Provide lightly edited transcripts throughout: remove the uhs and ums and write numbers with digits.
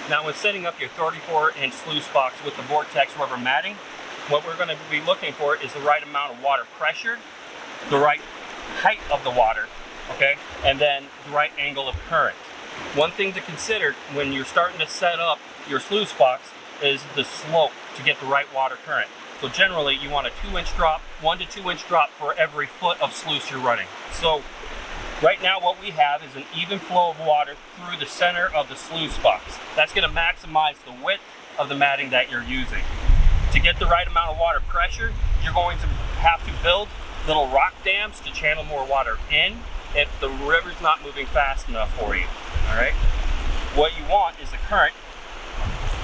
Now when setting up your 34-inch sluice box with the Vortex rubber matting, what we're going to be looking for is the right amount of water pressure, the right height of the water, okay, and then the right angle of current. One thing to consider when you're starting to set up your sluice box is the slope to get the right water current. So generally you want a 2-inch drop, 1 to 2 inch drop for every foot of sluice you're running. So right now what we have is an even flow of water through the center of the sluice box. That's going to maximize the width of the matting that you're using. To get the right amount of water pressure, you're going to have to build little rock dams to channel more water in if the river's not moving fast enough for you. All right. What you want is the current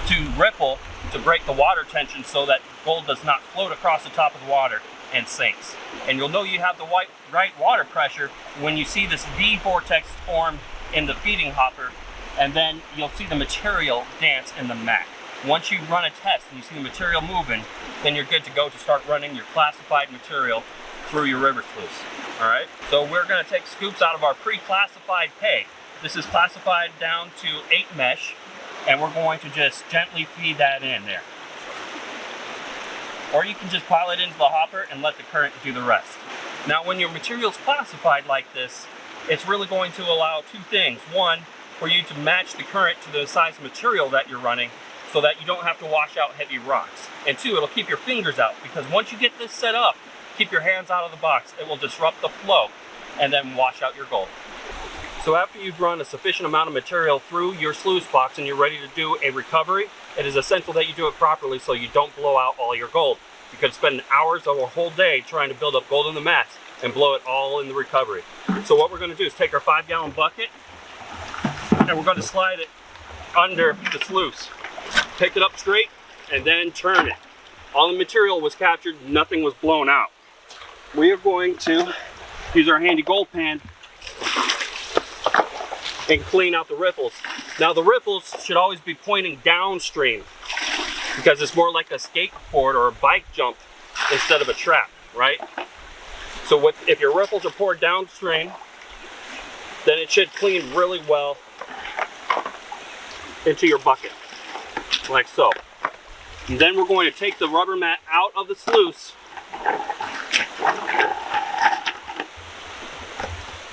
to ripple to break the water tension so that gold does not float across the top of the water and sinks. And you'll know you have the right water pressure when you see this V vortex form in the feeding hopper, and then you'll see the material dance in the mat. Once you run a test and you see the material moving, then you're good to go to start running your classified material through your river sluice. All right, so we're going to take scoops out of our pre-classified pay. This is classified down to 8 mesh, and we're going to just gently feed that in there. Or you can just pile it into the hopper and let the current do the rest. Now when your material's classified like this, it's really going to allow two things. One, for you to match the current to the size of material that you're running so that you don't have to wash out heavy rocks. And two, it'll keep your fingers out, because once you get this set up, keep your hands out of the box. It will disrupt the flow and then wash out your gold. So after you've run a sufficient amount of material through your sluice box and you're ready to do a recovery, it is essential that you do it properly so you don't blow out all your gold. You could spend hours or a whole day trying to build up gold in the mats and blow it all in the recovery. So what we're going to do is take our 5-gallon bucket and we're going to slide it under the sluice. Pick it up straight and then turn it. All the material was captured, nothing was blown out. We are going to use our handy gold pan and clean out the riffles. Now the riffles should always be pointing downstream because it's more like a skateboard or a bike jump instead of a trap, right? So if your riffles are poured downstream, then it should clean really well into your bucket, like so. And then we're going to take the rubber mat out of the sluice.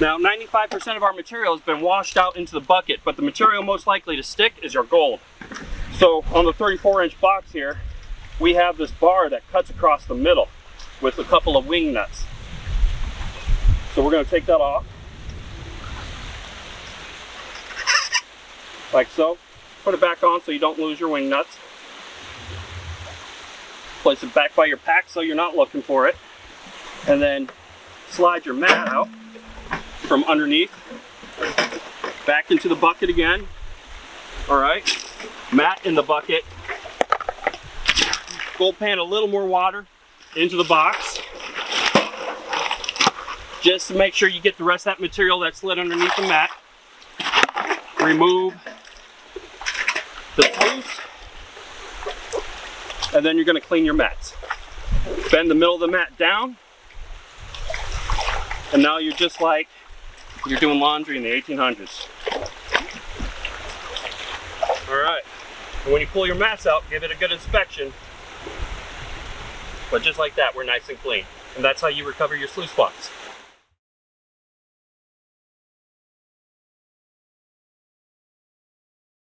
Now 95% of our material has been washed out into the bucket, but the material most likely to stick is your gold. So on the 34-inch box here, we have this bar that cuts across the middle with a couple of wing nuts. So we're going to take that off, like so. Put it back on so you don't lose your wing nuts. Place it back by your pack so you're not looking for it. And then slide your mat out from underneath, back into the bucket again. All right, mat in the bucket. Gold pan a little more water into the box, just to make sure you get the rest of that material that slid underneath the mat. Remove the sluice, and then you're going to clean your mats. Bend the middle of the mat down, and now you're just like you're doing laundry in the 1800s. Alright, and when you pull your mats out, give it a good inspection. But just like that, we're nice and clean. And that's how you recover your sluice box.